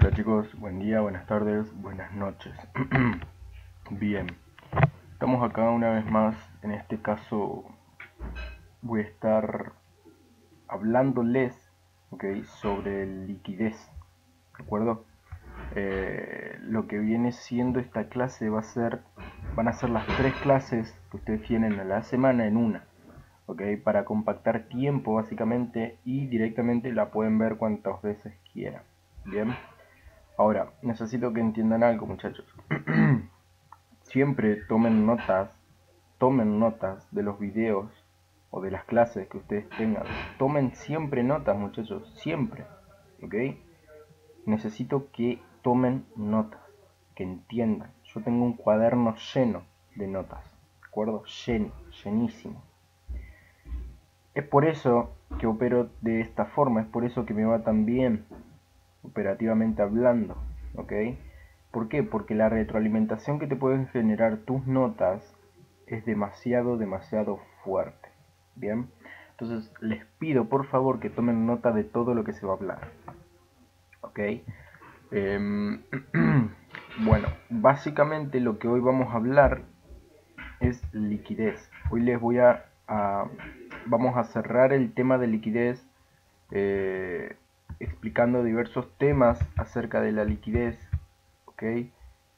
Hola chicos, buen día, buenas tardes, buenas noches. Bien, estamos acá una vez más. En este caso voy a estar hablándoles, sobre liquidez, ¿de acuerdo? Lo que viene siendo esta clase van a ser las 3 clases que ustedes tienen a la semana en una, para compactar tiempo básicamente, y directamente la pueden ver cuantas veces quieran. Bien. Ahora, necesito que entiendan algo, muchachos. Siempre tomen notas de los videos o de las clases que ustedes tengan. Tomen siempre notas, muchachos, siempre, ¿ok? Necesito que tomen notas, que entiendan. Yo tengo un cuaderno lleno de notas, ¿de acuerdo? Llenísimo. Es por eso que opero de esta forma, es por eso que me va tan bien operativamente hablando, ¿ok? ¿Por qué? Porque la retroalimentación que te pueden generar tus notas es demasiado fuerte, ¿bien? Entonces les pido por favor que tomen nota de todo lo que se va a hablar, ¿ok? Bueno, básicamente lo que hoy vamos a hablar es liquidez. Hoy vamos a cerrar el tema de liquidez, eh, explicando diversos temas acerca de la liquidez, ¿ok?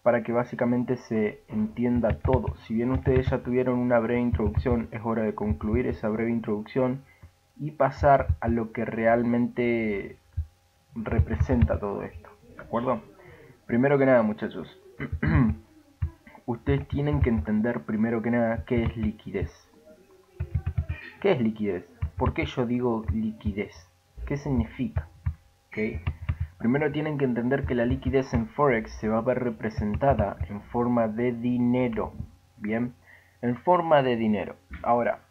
Para que básicamente se entienda todo. Si bien ustedes ya tuvieron una breve introducción, es hora de concluir esa breve introducción y pasar a lo que realmente representa todo esto, ¿de acuerdo? Primero que nada, muchachos, ustedes tienen que entender primero que nada qué es liquidez. ¿Qué es liquidez? ¿Por qué yo digo liquidez? ¿Qué significa? ¿Okay? Primero tienen que entender que la liquidez en Forex se va a ver representada en forma de dinero. Bien, en forma de dinero. Ahora,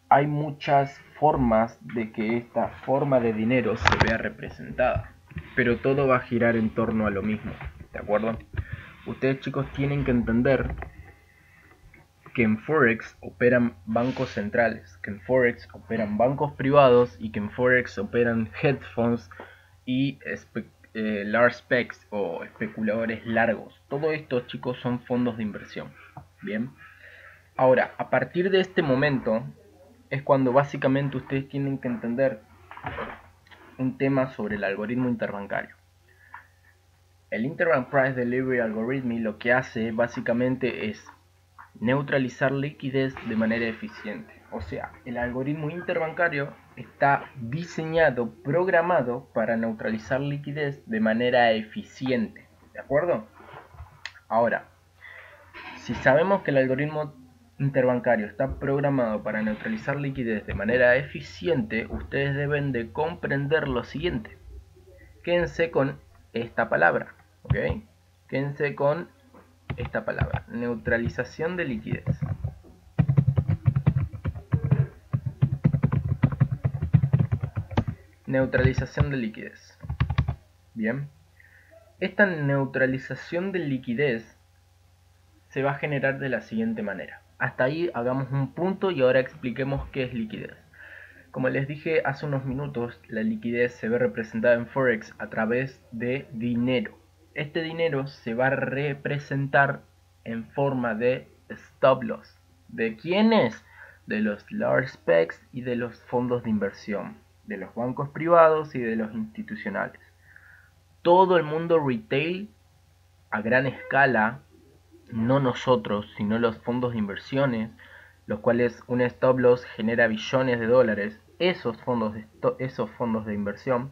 hay muchas formas de que esta forma de dinero se vea representada, pero todo va a girar en torno a lo mismo, ¿de acuerdo? Ustedes, chicos, tienen que entender que en Forex operan bancos centrales, que en Forex operan bancos privados y que en Forex operan hedge funds y large specs o especuladores largos. Todo esto, chicos, son fondos de inversión. Bien. Ahora, a partir de este momento es cuando básicamente ustedes tienen que entender un tema sobre el algoritmo interbancario. El Interbank Price Delivery Algorithm lo que hace básicamente es neutralizar liquidez de manera eficiente. O sea, el algoritmo interbancario está diseñado, programado para neutralizar liquidez de manera eficiente. ¿De acuerdo? Ahora, si sabemos que el algoritmo interbancario está programado para neutralizar liquidez de manera eficiente, ustedes deben de comprender lo siguiente. Quédense con esta palabra, ¿ok? Quédense con esta palabra, neutralización de liquidez. Neutralización de liquidez. Bien. Esta neutralización de liquidez se va a generar de la siguiente manera. Hasta ahí hagamos un punto y ahora expliquemos qué es liquidez. Como les dije hace unos minutos, la liquidez se ve representada en Forex a través de dinero. Este dinero se va a representar en forma de stop loss. ¿De quiénes? De los large specs y de los fondos de inversión, de los bancos privados y de los institucionales. Todo el mundo retail a gran escala, no nosotros, sino los fondos de inversiones, los cuales un stop loss genera billones de dólares, esos fondos de inversión,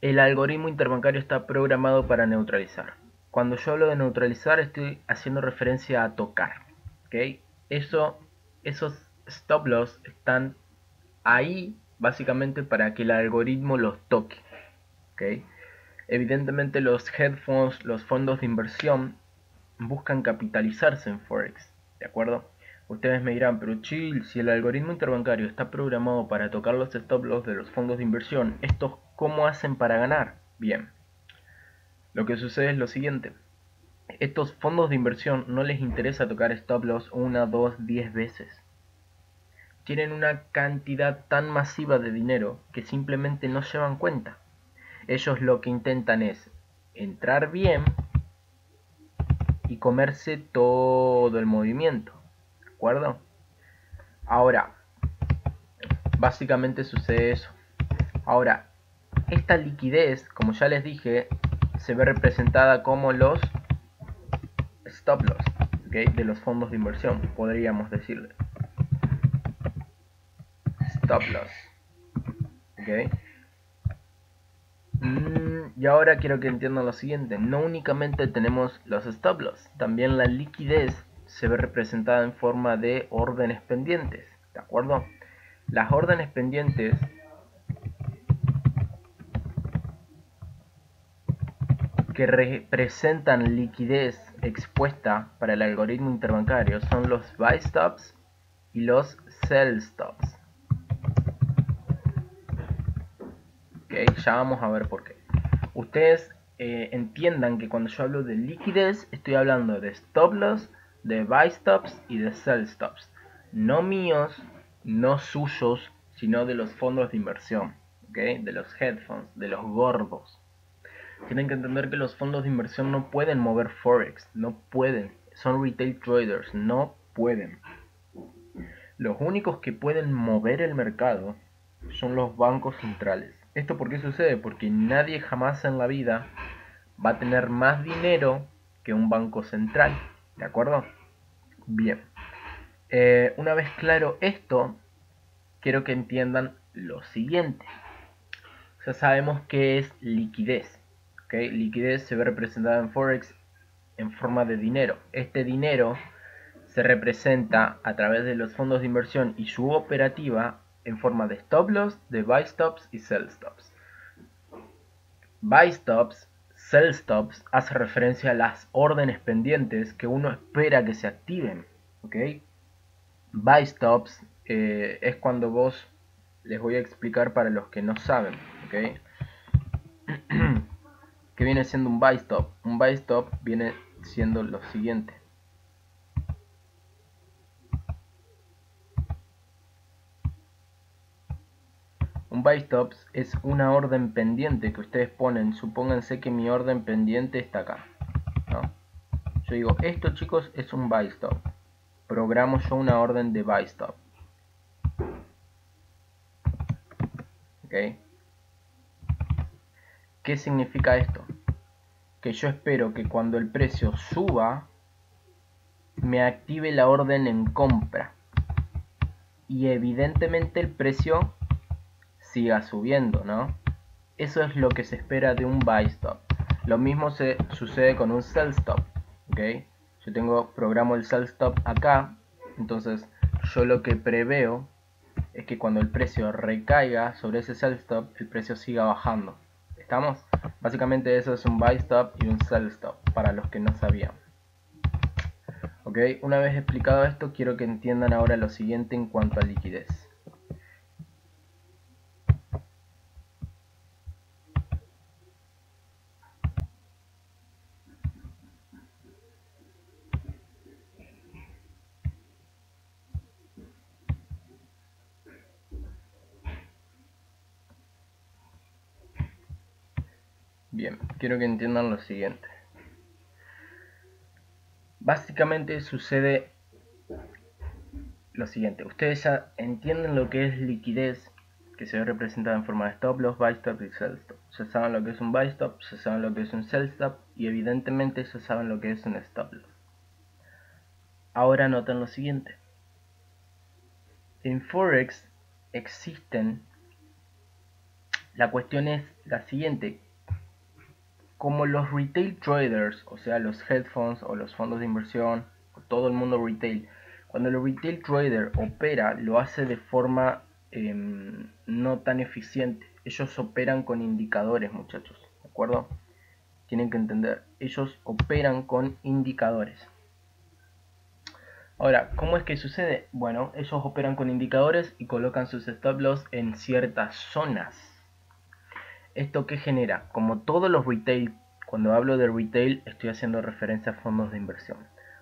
el algoritmo interbancario está programado para neutralizar. Cuando yo hablo de neutralizar estoy haciendo referencia a tocar, ¿okay? Esos stop loss están ahí básicamente para que el algoritmo los toque, ¿okay? Evidentemente los hedge funds, los fondos de inversión, buscan capitalizarse en Forex, ¿de acuerdo? Ustedes me dirán, pero chill, si el algoritmo interbancario está programado para tocar los stop loss de los fondos de inversión, ¿estos cómo hacen para ganar? Bien, lo que sucede es lo siguiente. Estos fondos de inversión no les interesa tocar stop loss 1, 2, 10 veces. Tienen una cantidad tan masiva de dinero que simplemente no llevan cuenta. Ellos lo que intentan es entrar bien y comerse todo el movimiento, ¿de acuerdo? Ahora, básicamente sucede eso. Ahora, esta liquidez, como ya les dije, se ve representada como los stop loss, ¿okay? De los fondos de inversión, podríamos decirle. Stop loss. ¿Okay? Y ahora quiero que entiendan lo siguiente. No únicamente tenemos los stop loss, también la liquidez se ve representada en forma de órdenes pendientes. ¿De acuerdo? Las órdenes pendientes que representan liquidez expuesta para el algoritmo interbancario son los buy stops y los sell stops. Okay, ya vamos a ver por qué. Ustedes entiendan que cuando yo hablo de liquidez estoy hablando de stop loss, de buy stops y de sell stops. No míos, no suyos, sino de los fondos de inversión, ¿okay? De los hedge funds, de los gordos. Tienen que entender que los fondos de inversión no pueden mover Forex, no pueden. Son retail traders, no pueden. Los únicos que pueden mover el mercado son los bancos centrales. ¿Esto por qué sucede? Porque nadie jamás en la vida va a tener más dinero que un banco central. ¿De acuerdo? Bien. Una vez claro esto, quiero que entiendan lo siguiente. Ya sabemos qué es liquidez. ¿Okay? Liquidez se ve representada en Forex en forma de dinero. Este dinero se representa a través de los fondos de inversión y su operativa en forma de stop loss, de buy stops y sell stops. Buy stops, sell stops hace referencia a las órdenes pendientes que uno espera que se activen. ¿Okay? Buy stops es cuando vos, les voy a explicar para los que no saben. ¿Okay? ¿Qué viene siendo un buy stop? Un buy stop viene siendo lo siguiente. Un buy stops es una orden pendiente que ustedes ponen. Supónganse que mi orden pendiente está acá, ¿no? Yo digo, esto chicos es un buy stop. Programo yo una orden de buy stop. ¿Ok? ¿Qué significa esto? Que yo espero que cuando el precio suba, me active la orden en compra. Y evidentemente el precio siga subiendo, ¿no? Eso es lo que se espera de un buy stop. Lo mismo sucede con un sell stop, ¿ok? Yo programo el sell stop acá, entonces yo lo que preveo es que cuando el precio recaiga sobre ese sell stop, el precio siga bajando. ¿Estamos? Básicamente eso es un buy stop y un sell stop, para los que no sabían. ¿Ok? Una vez explicado esto, quiero que entiendan ahora lo siguiente en cuanto a liquidez. Bien, quiero que entiendan lo siguiente. Básicamente sucede lo siguiente. Ustedes ya entienden lo que es liquidez, que se ve representada en forma de stop loss, buy stop y sell stop. Ya saben lo que es un buy stop, ya saben lo que es un sell stop y evidentemente ya saben lo que es un stop loss. Ahora noten lo siguiente. En Forex existen... La cuestión es la siguiente. Como los retail traders, o sea los hedge funds o los fondos de inversión, o todo el mundo retail, cuando el retail trader opera, lo hace de forma no tan eficiente. Ellos operan con indicadores, muchachos, ¿de acuerdo? Tienen que entender, ellos operan con indicadores. Ahora, ¿cómo es que sucede? Bueno, ellos operan con indicadores y colocan sus stop loss en ciertas zonas. ¿Esto qué genera? Como todos los retail, cuando hablo de retail estoy haciendo referencia a fondos de inversión.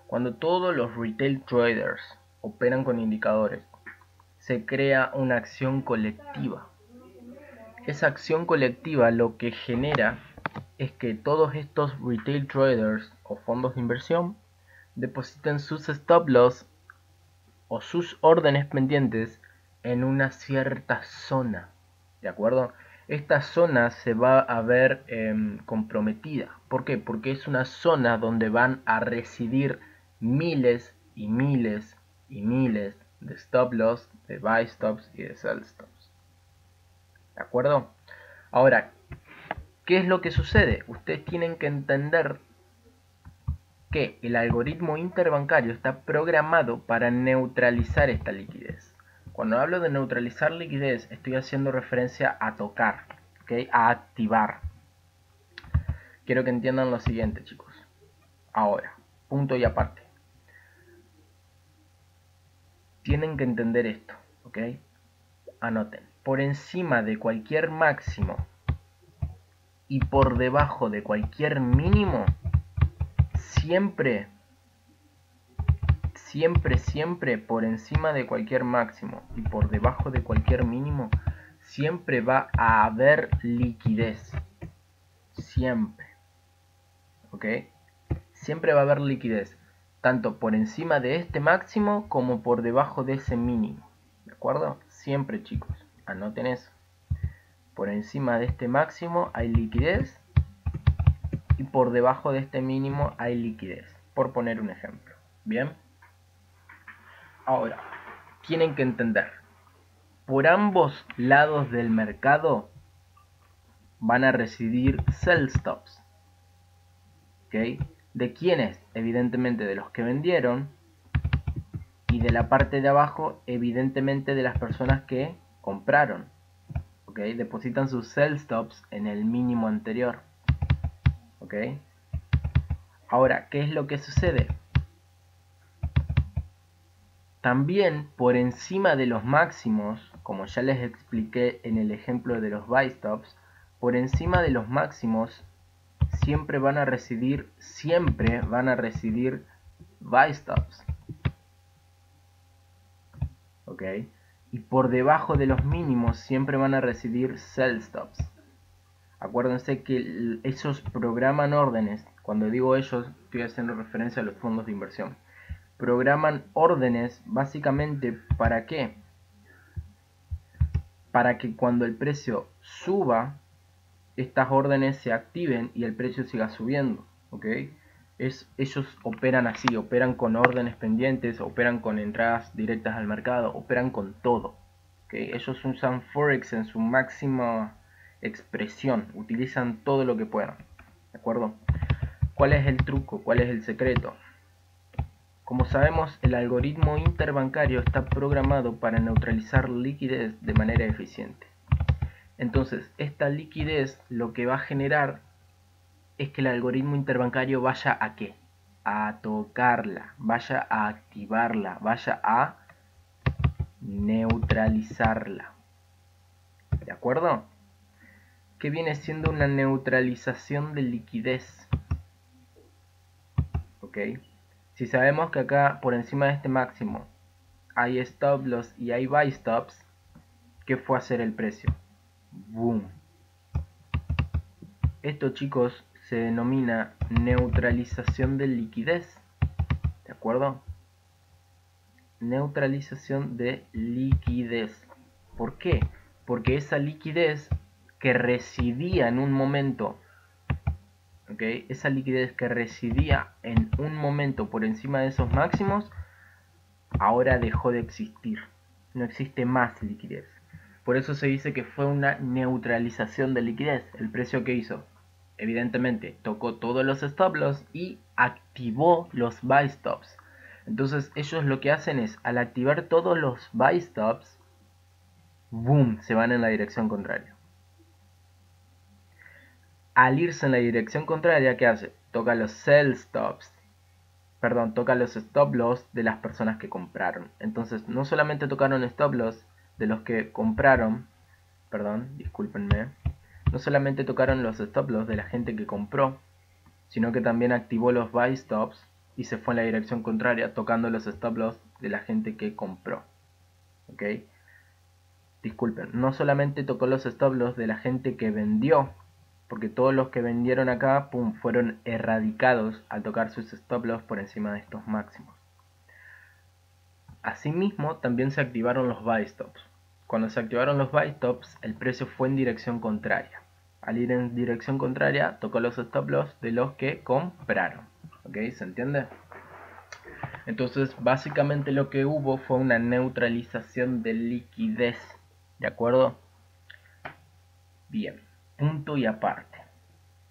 Cuando todos los retail traders operan con indicadores, se crea una acción colectiva. esa acción colectiva lo que genera es que todos estos retail traders o fondos de inversión depositen sus stop loss o sus órdenes pendientes en una cierta zona, ¿de acuerdo? Esta zona se va a ver comprometida. ¿Por qué? Porque es una zona donde van a residir miles y miles y miles de stop loss, de buy stops y de sell stops. ¿De acuerdo? Ahora, ¿qué es lo que sucede? Ustedes tienen que entender que el algoritmo interbancario está programado para neutralizar esta liquidez. Cuando hablo de neutralizar liquidez, estoy haciendo referencia a tocar, ¿okay? A activar. Quiero que entiendan lo siguiente, chicos. Ahora, punto y aparte. Tienen que entender esto, ¿ok? Anoten. Por encima de cualquier máximo y por debajo de cualquier mínimo, siempre por encima de cualquier máximo y por debajo de cualquier mínimo, siempre va a haber liquidez. Siempre. ¿Ok? Siempre va a haber liquidez. Tanto por encima de este máximo como por debajo de ese mínimo. ¿De acuerdo? Siempre, chicos. Anoten eso. Por encima de este máximo hay liquidez y por debajo de este mínimo hay liquidez. Por poner un ejemplo. ¿Bien? Ahora, tienen que entender, por ambos lados del mercado van a residir sell stops. ¿Ok? ¿De quiénes? Evidentemente de los que vendieron, y de la parte de abajo, evidentemente de las personas que compraron. ¿Ok? Depositan sus sell stops en el mínimo anterior. ¿Ok? Ahora, ¿qué es lo que sucede? También por encima de los máximos, como ya les expliqué en el ejemplo de los buy stops, por encima de los máximos siempre van a residir buy stops. ¿Ok? Y por debajo de los mínimos siempre van a residir sell stops. Acuérdense que ellos programan órdenes. Cuando digo ellos, estoy haciendo referencia a los fondos de inversión. Programan órdenes básicamente ¿para qué? Para que cuando el precio suba, estas órdenes se activen y el precio siga subiendo. ¿Ok? Ellos operan así, operan con órdenes pendientes, operan con entradas directas al mercado, operan con todo. ¿Ok? Ellos usan Forex en su máxima expresión, utilizan todo lo que puedan. ¿De acuerdo? ¿Cuál es el truco? ¿Cuál es el secreto? Como sabemos, el algoritmo interbancario está programado para neutralizar liquidez de manera eficiente. Entonces, esta liquidez lo que va a generar es que el algoritmo interbancario vaya a ¿qué? A tocarla, vaya a activarla, vaya a neutralizarla. ¿De acuerdo? ¿Qué viene siendo una neutralización de liquidez? ¿Ok? Si sabemos que acá por encima de este máximo hay stop loss y hay buy stops, ¿qué fue a hacer el precio? Boom. Esto, chicos, se denomina neutralización de liquidez. ¿De acuerdo? Neutralización de liquidez. ¿Por qué? Porque esa liquidez que residía en un momento, ¿ok? Esa liquidez que residía en un momento por encima de esos máximos, ahora dejó de existir. No existe más liquidez. Por eso se dice que fue una neutralización de liquidez. El precio que hizo, evidentemente, tocó todos los stop loss y activó los buy stops. Entonces ellos lo que hacen es, al activar todos los buy stops, boom, se van en la dirección contraria. Al irse en la dirección contraria, ¿qué hace? Toca los sell stops. Perdón, toca los stop loss de las personas que compraron. Entonces, no solamente tocaron stop loss de los que compraron, perdón, discúlpenme, no solamente tocaron los stop loss de la gente que compró, sino que también activó los buy stops y se fue en la dirección contraria, tocando los stop loss de la gente que compró. ¿Ok? disculpen, no solamente tocó los stop loss de la gente que vendió, porque todos los que vendieron acá, pum, fueron erradicados al tocar sus stop loss por encima de estos máximos. Asimismo, también se activaron los buy stops. Cuando se activaron los buy stops, el precio fue en dirección contraria. Al ir en dirección contraria, tocó los stop loss de los que compraron. ¿Ok? ¿Se entiende? Entonces, básicamente lo que hubo fue una neutralización de liquidez. ¿De acuerdo? Bien, punto y aparte.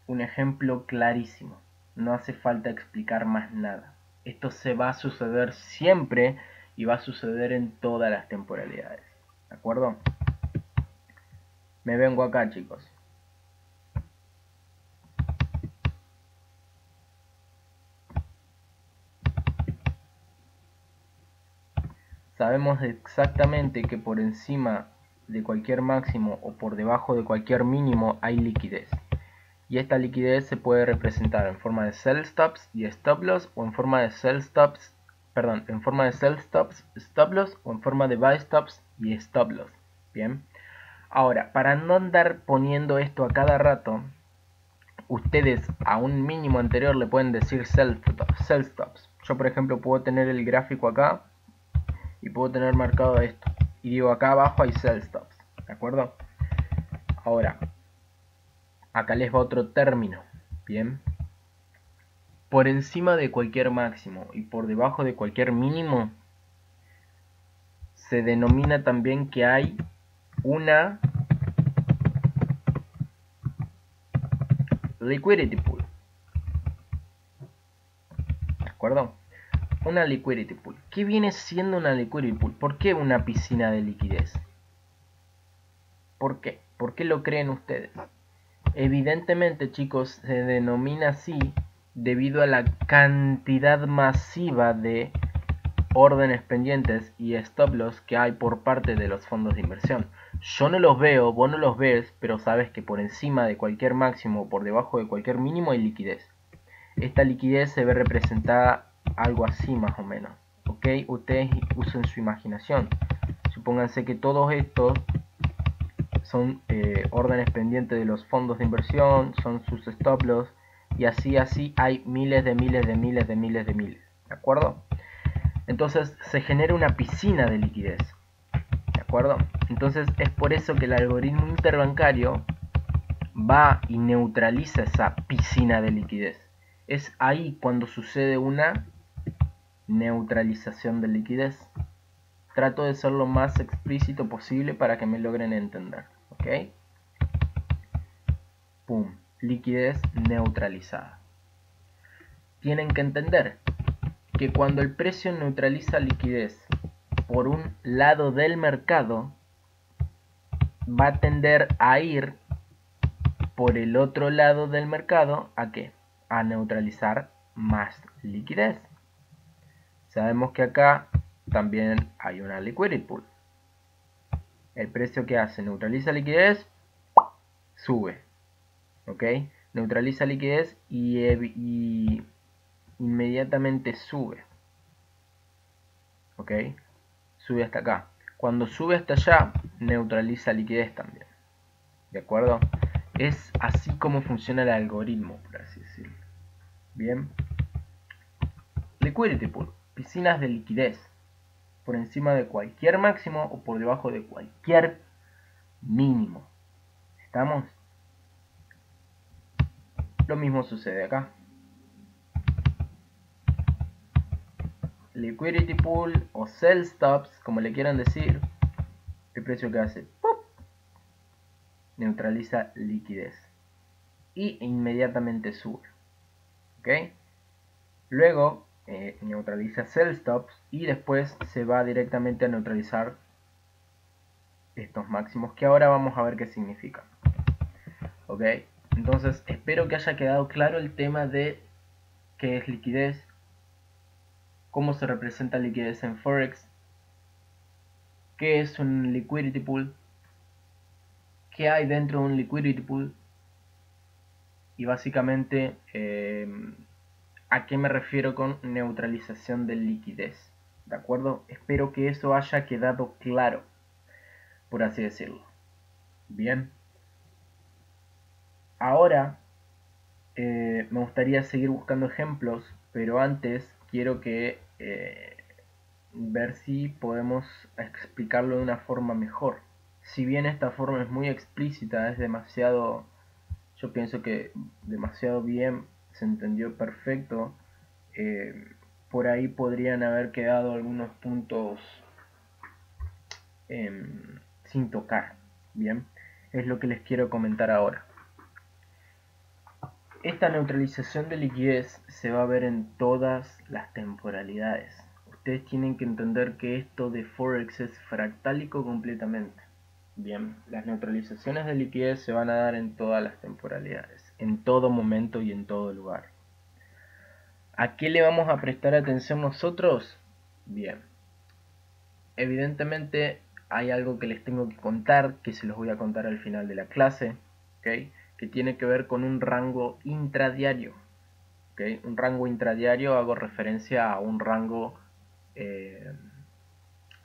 Un ejemplo clarísimo. No hace falta explicar más nada. Esto se va a suceder siempre y va a suceder en todas las temporalidades. ¿De acuerdo? Me vengo acá, chicos. Sabemos exactamente que por encima de cualquier máximo o por debajo de cualquier mínimo hay liquidez. Y esta liquidez se puede representar en forma de sell stops y stop loss, o en forma de sell stops, stop loss, o en forma de buy stops y stop loss. Bien. Ahora, para no andar poniendo esto a cada rato, ustedes a un mínimo anterior le pueden decir sell stops. Yo, por ejemplo, puedo tener el gráfico acá y puedo tener marcado esto. Y digo, acá abajo hay sell stops. ¿De acuerdo? Ahora, acá les va otro término. Bien. Por encima de cualquier máximo y por debajo de cualquier mínimo, se denomina también que hay una liquidity pool. ¿De acuerdo? Una liquidity pool. ¿Qué viene siendo una liquidity pool? ¿Por qué una piscina de liquidez? ¿Por qué? ¿Por qué lo creen ustedes? Evidentemente, chicos, se denomina así debido a la cantidad masiva de órdenes pendientes y stop loss que hay por parte de los fondos de inversión. Yo no los veo, vos no los ves, pero sabes que por encima de cualquier máximo o por debajo de cualquier mínimo hay liquidez. Esta liquidez se ve representada algo así más o menos. ¿Ok? Ustedes usen su imaginación. Supónganse que todos estos son órdenes pendientes de los fondos de inversión, son sus stop loss, y así hay miles de miles de miles de miles de miles. ¿De acuerdo? Entonces se genera una piscina de liquidez. ¿De acuerdo? Entonces es por eso que el algoritmo interbancario va y neutraliza esa piscina de liquidez. Es ahí cuando sucede una neutralización de liquidez. Trato de ser lo más explícito posible para que me logren entender. ¿Ok? Pum. Liquidez neutralizada. Tienen que entender que cuando el precio neutraliza liquidez por un lado del mercado, va a tender a ir por el otro lado del mercado, ¿a qué? A neutralizar más liquidez. Sabemos que acá también hay una liquidity pool. El precio que hace, neutraliza liquidez, sube. ¿Ok? Neutraliza liquidez y inmediatamente sube. ¿Ok? Sube hasta acá. Cuando sube hasta allá, neutraliza liquidez también. ¿De acuerdo? Es así como funciona el algoritmo, por así decirlo. Bien. Liquidity pool. Piscinas de liquidez. Por encima de cualquier máximo o por debajo de cualquier mínimo. ¿Estamos? Lo mismo sucede acá. Liquidity pool o sell stops, como le quieran decir. El precio que hace, ¡pop!, neutraliza liquidez y inmediatamente sube. ¿Ok? Luego neutraliza sell stops y después se va directamente a neutralizar estos máximos, que ahora vamos a ver qué significan. ¿Ok? Entonces espero que haya quedado claro el tema de qué es liquidez, cómo se representa liquidez en Forex, qué es un liquidity pool, qué hay dentro de un liquidity pool y básicamente a qué me refiero con neutralización de liquidez. ¿De acuerdo? Espero que eso haya quedado claro, por así decirlo. Bien. Ahora me gustaría seguir buscando ejemplos, pero antes quiero que ver si podemos explicarlo de una forma mejor. Si bien esta forma es muy explícita, es demasiado, yo pienso que demasiado bien, se entendió perfecto, por ahí podrían haber quedado algunos puntos sin tocar. Bien, es lo que les quiero comentar ahora. Esta neutralización de liquidez se va a ver en todas las temporalidades. Ustedes tienen que entender que esto de Forex es fractálico completamente. Bien, las neutralizaciones de liquidez se van a dar en todas las temporalidades, en todo momento y en todo lugar. ¿A qué le vamos a prestar atención nosotros? Bien, evidentemente hay algo que les tengo que contar, que se los voy a contar al final de la clase, ¿okay? Que tiene que ver con un rango intradiario. ¿Okay? Un rango intradiario, hago referencia a un rango,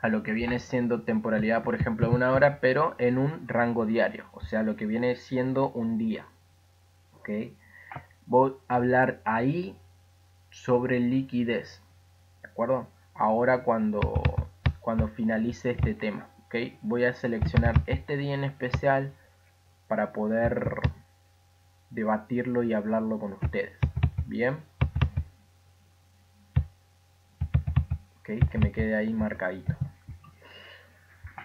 a lo que viene siendo temporalidad, por ejemplo, de una hora, pero en un rango diario, o sea, lo que viene siendo un día. ¿Okay? Voy a hablar ahí sobre liquidez, ¿de acuerdo? Ahora cuando finalice este tema, ¿okay? Voy a seleccionar este día en especial para poder debatirlo y hablarlo con ustedes. Bien. Okay, que me quede ahí marcadito.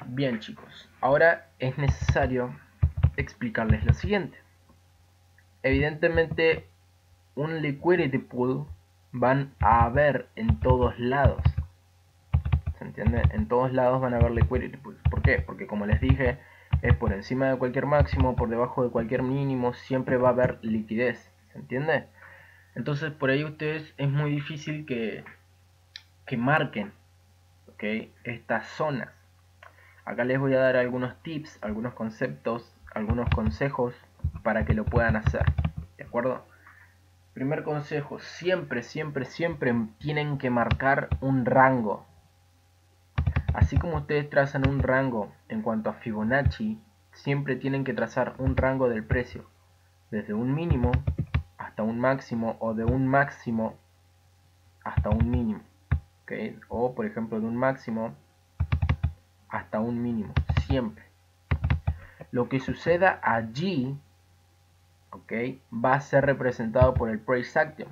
Bien, chicos, ahora es necesario explicarles lo siguiente. Evidentemente, un liquidity pool van a haber en todos lados. ¿Se entiende? En todos lados van a haber liquidity pools. ¿Por qué? Porque como les dije, es por encima de cualquier máximo, por debajo de cualquier mínimo, siempre va a haber liquidez. ¿Se entiende? Entonces, por ahí ustedes es muy difícil que marquen, ¿okay? Estas zonas. Acá les voy a dar algunos tips, algunos conceptos, algunos consejos para que lo puedan hacer. ¿De acuerdo? Primer consejo, siempre tienen que marcar un rango. Así como ustedes trazan un rango en cuanto a Fibonacci, siempre tienen que trazar un rango del precio. Desde un mínimo hasta un máximo o de un máximo hasta un mínimo. ¿Okay? O por ejemplo de un máximo hasta un mínimo, siempre. Lo que suceda allí, ¿okay? Va a ser representado por el Price Action.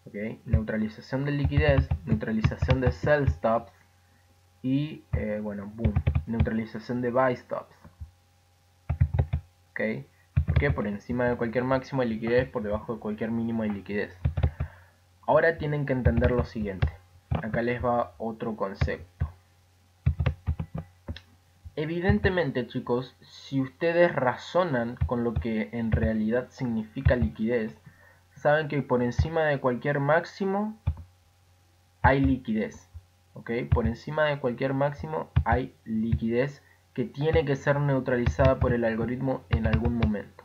¿Okay? Neutralización de liquidez, neutralización de sell stops y, bueno, boom, neutralización de buy stops. ¿Okay? ¿Por qué? Por encima de cualquier máximo de liquidez, por debajo de cualquier mínimo de liquidez. Ahora tienen que entender lo siguiente. Acá les va otro concepto. Evidentemente, chicos, si ustedes razonan con lo que en realidad significa liquidez, saben que por encima de cualquier máximo hay liquidez. ¿Ok? Por encima de cualquier máximo hay liquidez que tiene que ser neutralizada por el algoritmo en algún momento.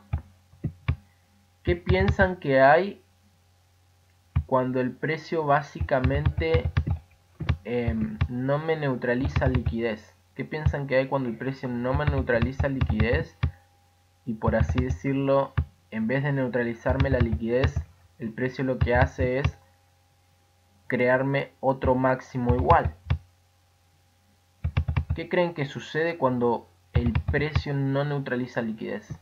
¿Qué piensan que hay cuando el precio básicamente no me neutraliza liquidez? ¿Qué piensan que hay cuando el precio no me neutraliza liquidez? Y por así decirlo, en vez de neutralizarme la liquidez, el precio lo que hace es crearme otro máximo igual. ¿Qué creen que sucede cuando el precio no neutraliza liquidez?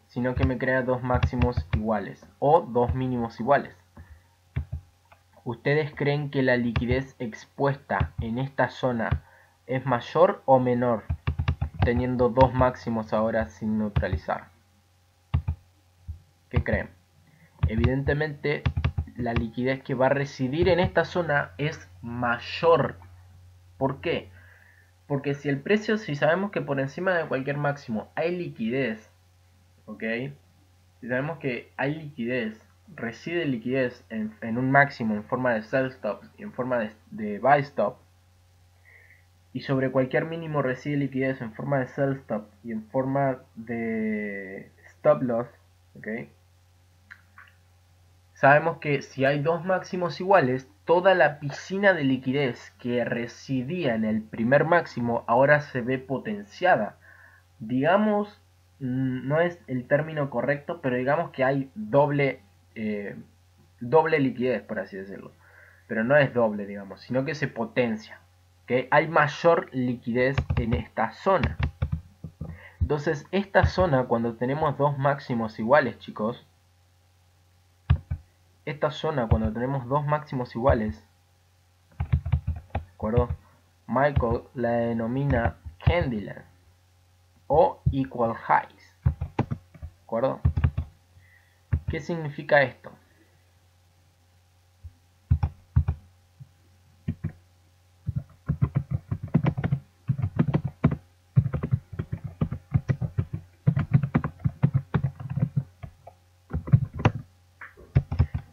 Sino que me crea dos máximos iguales o dos mínimos iguales. ¿Ustedes creen que la liquidez expuesta en esta zona es mayor o menor, teniendo dos máximos ahora sin neutralizar? ¿Qué creen? Evidentemente, la liquidez que va a residir en esta zona es mayor. ¿Por qué? Porque si el precio, si sabemos que por encima de cualquier máximo hay liquidez, ¿ok? Si sabemos que hay liquidez, reside liquidez en un máximo en forma de sell stops y en forma de buy stop, y sobre cualquier mínimo reside liquidez en forma de sell stop y en forma de stop loss, ¿ok? Sabemos que si hay dos máximos iguales, toda la piscina de liquidez que residía en el primer máximo ahora se ve potenciada. Digamos, no es el término correcto, pero digamos que hay doble liquidez, por así decirlo. Pero no es doble, digamos, sino que se potencia. ¿Okay? Hay mayor liquidez en esta zona. Entonces, esta zona, cuando tenemos dos máximos iguales, chicos, esta zona, cuando tenemos dos máximos iguales, ¿de acuerdo? Michael la denomina Candyland o Equal Highs, ¿de acuerdo? ¿Qué significa esto?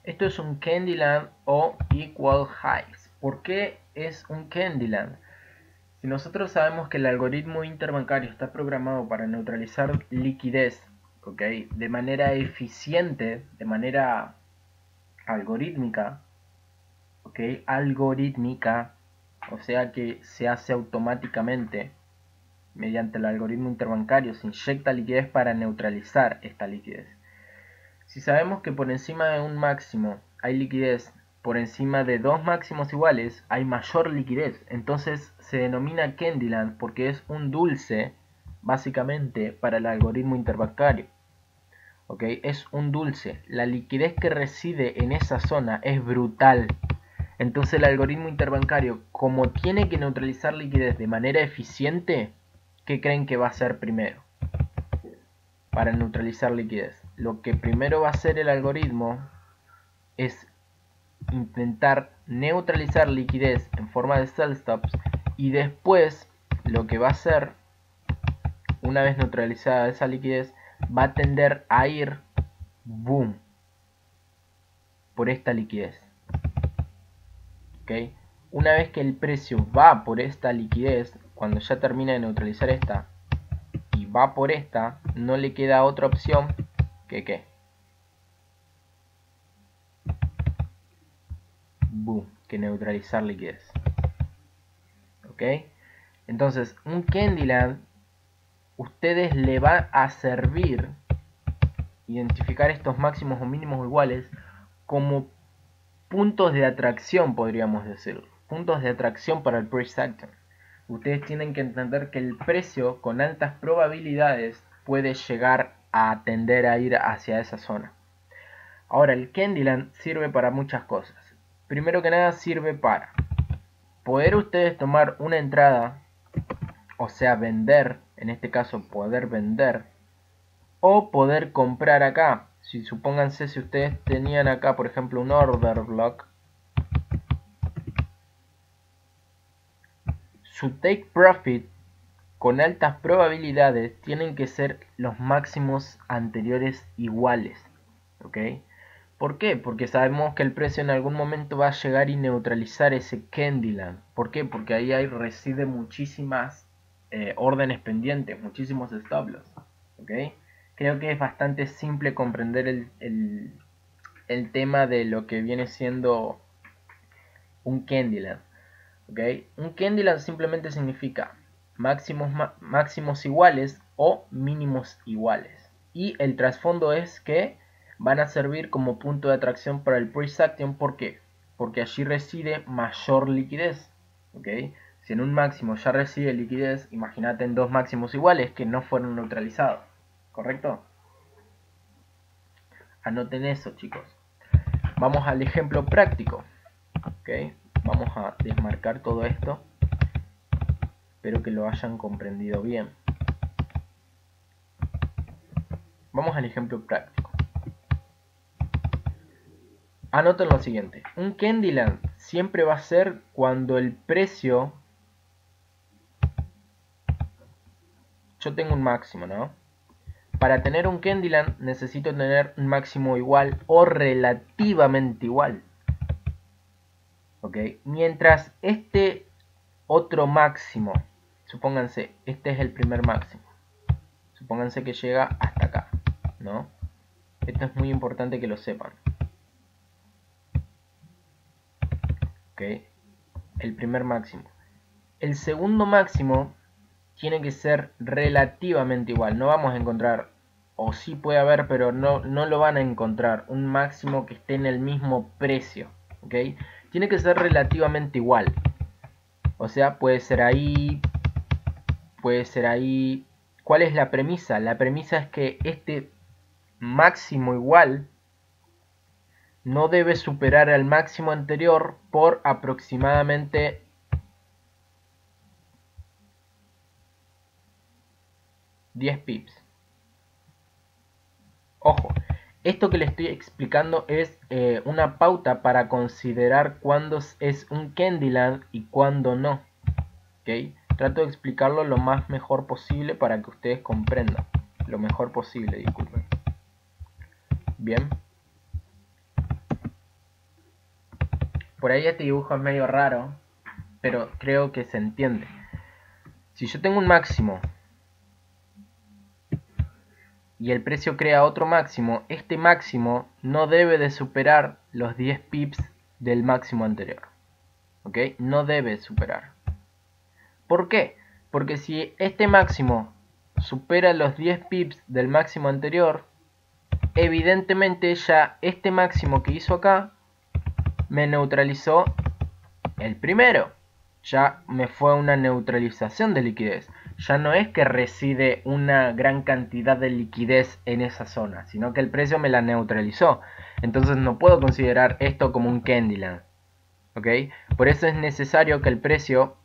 Esto es un Candyland o Equal Highs. ¿Por qué es un Candyland? Si nosotros sabemos que el algoritmo interbancario está programado para neutralizar liquidez, ¿ok?, de manera eficiente, de manera algorítmica, ¿ok?, algorítmica, o sea que se hace automáticamente mediante el algoritmo interbancario, se inyecta liquidez para neutralizar esta liquidez. Si sabemos que por encima de un máximo hay liquidez, por encima de dos máximos iguales hay mayor liquidez. Entonces se denomina Candyland porque es un dulce, básicamente, para el algoritmo interbancario. ¿Ok? Es un dulce. La liquidez que reside en esa zona es brutal. Entonces el algoritmo interbancario, como tiene que neutralizar liquidez de manera eficiente, ¿qué creen que va a hacer primero para neutralizar liquidez? Lo que primero va a hacer el algoritmo es intentar neutralizar liquidez en forma de sell stops, y después lo que va a hacer, una vez neutralizada esa liquidez, va a tender a ir boom por esta liquidez. ¿Okay? Una vez que el precio va por esta liquidez, cuando ya termina de neutralizar esta y va por esta, no le queda otra opción que ¿qué? Boom, que neutralizar liquidez. ¿Ok? Entonces, un Candyland, ustedes le va a servir identificar estos máximos o mínimos iguales como puntos de atracción, podríamos decir. Puntos de atracción para el price action. Ustedes tienen que entender que el precio con altas probabilidades puede llegar a tender a ir hacia esa zona. Ahora, el Candyland sirve para muchas cosas. Primero que nada, sirve para poder ustedes tomar una entrada, o sea, vender, en este caso poder vender, o poder comprar acá. Si supónganse, si ustedes tenían acá, por ejemplo, un order block, su take profit con altas probabilidades tienen que ser los máximos anteriores iguales. ¿Ok? ¿Por qué? Porque sabemos que el precio en algún momento va a llegar y neutralizar ese Candyland. ¿Por qué? Porque ahí reside muchísimas órdenes pendientes, muchísimos stop loss. ¿Ok? Creo que es bastante simple comprender el tema de lo que viene siendo un Candyland. ¿Ok? Un Candyland simplemente significa máximos iguales o mínimos iguales. Y el trasfondo es que van a servir como punto de atracción para el price action. ¿Por qué? Porque allí reside mayor liquidez. ¿Ok? Si en un máximo ya reside liquidez, imagínate en dos máximos iguales que no fueron neutralizados. ¿Correcto? Anoten eso, chicos. Vamos al ejemplo práctico. ¿Ok? Vamos a desmarcar todo esto. Espero que lo hayan comprendido bien. Vamos al ejemplo práctico. Anoten lo siguiente. Un Candyland siempre va a ser cuando el precio... Yo tengo un máximo, ¿no? Para tener un Candyland necesito tener un máximo igual o relativamente igual. ¿Ok? Mientras este otro máximo, supónganse, este es el primer máximo. Supónganse que llega hasta acá, ¿no? Esto es muy importante que lo sepan. El primer máximo. El segundo máximo tiene que ser relativamente igual. No vamos a encontrar, o sí puede haber, pero no lo van a encontrar, un máximo que esté en el mismo precio. Tiene que ser relativamente igual. O sea, puede ser ahí, puede ser ahí. ¿Cuál es la premisa? La premisa es que este máximo igual no debe superar al máximo anterior por aproximadamente 10 pips. Ojo, esto que le estoy explicando es una pauta para considerar cuándo es un Candyland y cuándo no. Trato de explicarlo lo más mejor posible para que ustedes comprendan. Lo mejor posible, disculpen. Bien. Por ahí este dibujo es medio raro, pero creo que se entiende. Si yo tengo un máximo y el precio crea otro máximo, este máximo no debe de superar los 10 pips del máximo anterior. No debe superar. ¿Por qué? Porque si este máximo supera los 10 pips del máximo anterior, evidentemente ya este máximo que hizo acá me neutralizó el primero. Ya me fue una neutralización de liquidez. Ya no es que reside una gran cantidad de liquidez en esa zona, sino que el precio me la neutralizó. Entonces no puedo considerar esto como un Candyland. Por eso es necesario que el precio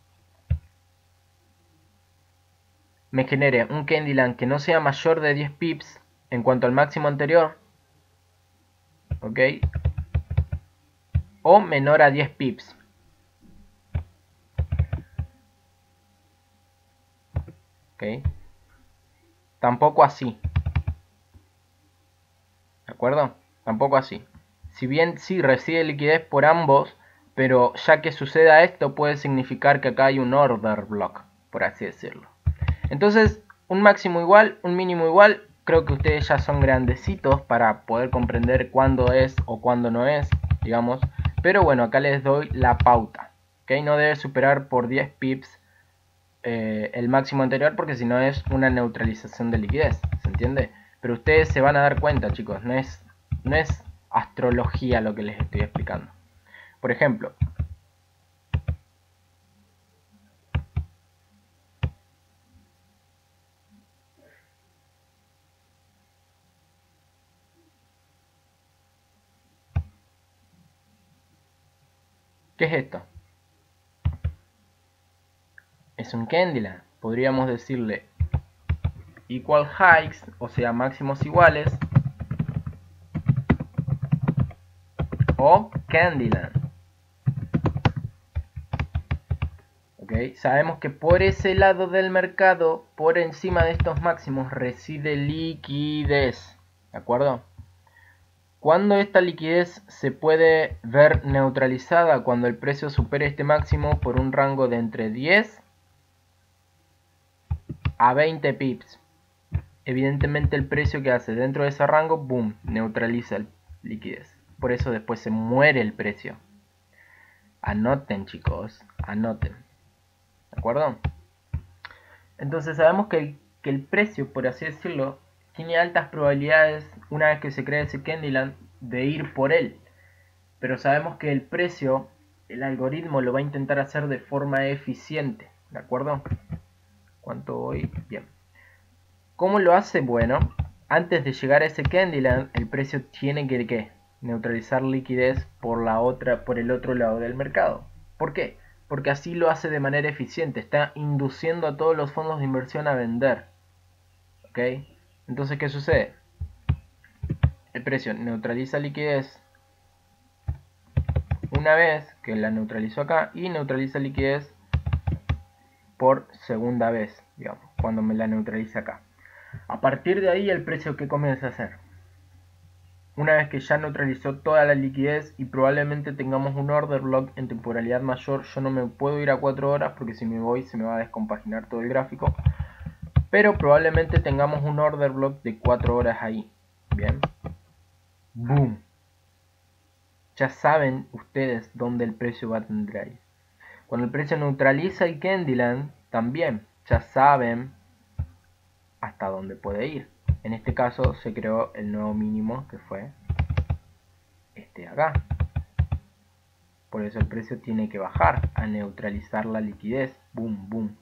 me genere un Candyland que no sea mayor de 10 pips en cuanto al máximo anterior. O menor a 10 pips. Tampoco así. ¿De acuerdo? Tampoco así. Si bien sí reside liquidez por ambos, pero ya que suceda esto puede significar que acá hay un order block, por así decirlo. Entonces, un máximo igual, un mínimo igual, creo que ustedes ya son grandecitos para poder comprender cuándo es o cuándo no es, digamos. Pero bueno, acá les doy la pauta. No debe superar por 10 pips el máximo anterior, porque si no es una neutralización de liquidez, ¿se entiende? Pero ustedes se van a dar cuenta, chicos, no es astrología lo que les estoy explicando. Por ejemplo, ¿qué es esto? Es un Candyland. Podríamos decirle equal highs, o sea, máximos iguales, o Candyland. Sabemos que por ese lado del mercado, por encima de estos máximos, reside liquidez. ¿De acuerdo? ¿Cuándo esta liquidez se puede ver neutralizada? Cuando el precio supere este máximo por un rango de entre 10 a 20 pips. Evidentemente el precio que hace dentro de ese rango, boom, neutraliza la liquidez. Por eso después se muere el precio. Anoten, chicos, anoten. ¿De acuerdo? Entonces sabemos que el precio, por así decirlo, tiene altas probabilidades, una vez que se crea ese Candyland, de ir por él. Pero sabemos que el precio, el algoritmo lo va a intentar hacer de forma eficiente. ¿De acuerdo? ¿Cuánto voy? Bien. ¿Cómo lo hace? Bueno, antes de llegar a ese Candyland, el precio tiene que ¿qué? Neutralizar liquidez por el otro lado del mercado. ¿Por qué? Porque así lo hace de manera eficiente. Está induciendo a todos los fondos de inversión a vender. Entonces, ¿qué sucede? El precio neutraliza liquidez una vez que la neutralizó acá y neutraliza liquidez por segunda vez, digamos, cuando me la neutraliza acá. A partir de ahí, el precio que comienza a hacer, una vez que ya neutralizó toda la liquidez y probablemente tengamos un order block en temporalidad mayor, yo no me puedo ir a 4 horas porque si me voy se me va a descompaginar todo el gráfico, pero probablemente tengamos un order block de 4 horas ahí. Bien, boom, ya saben ustedes dónde el precio va a tender ahí. Cuando el precio neutraliza el Candyland, también ya saben hasta dónde puede ir. En este caso se creó el nuevo mínimo, que fue este de acá. Por eso el precio tiene que bajar a neutralizar la liquidez. Boom, boom.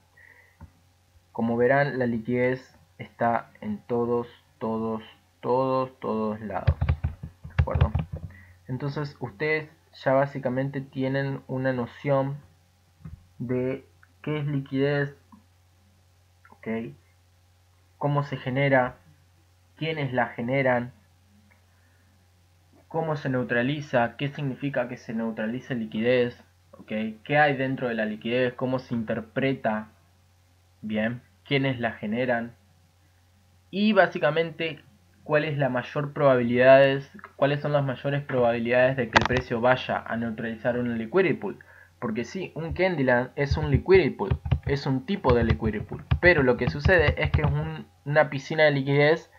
Como verán, la liquidez está en todos lados. ¿De acuerdo? Entonces ustedes ya básicamente tienen una noción de qué es liquidez, ¿ok? Cómo se genera, quiénes la generan, cómo se neutraliza, qué significa que se neutralice liquidez, ¿ok? Qué hay dentro de la liquidez, cómo se interpreta, bien, quiénes la generan y básicamente cuáles son las mayores probabilidades de que el precio vaya a neutralizar un liquidity pool. Porque sí, un Candyland es un liquidity pool, es un tipo de liquidity pool, pero lo que sucede es que es una piscina de liquidez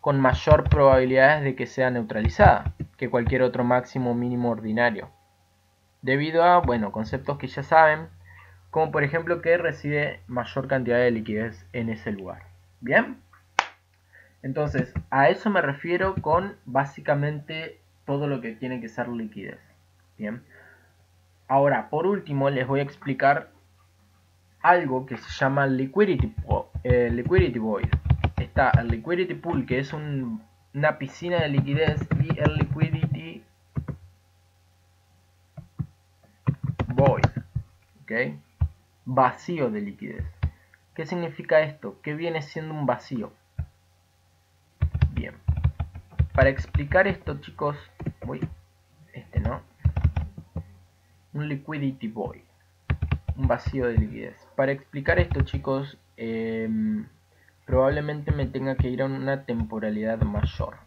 con mayor probabilidades de que sea neutralizada que cualquier otro máximo o mínimo ordinario, debido a, bueno, conceptos que ya saben, como por ejemplo que recibe mayor cantidad de liquidez en ese lugar. Bien, entonces a eso me refiero con básicamente todo lo que tiene que ser liquidez. Bien, ahora por último les voy a explicar algo que se llama liquidity void. Está el liquidity pool, que es una piscina de liquidez, y el liquidity void, ¿ok? Vacío de liquidez. ¿Qué significa esto? ¿Qué viene siendo un vacío? Bien, para explicar esto, chicos, no, un liquidity void, un vacío de liquidez. Para explicar esto, chicos, probablemente me tenga que ir a una temporalidad mayor.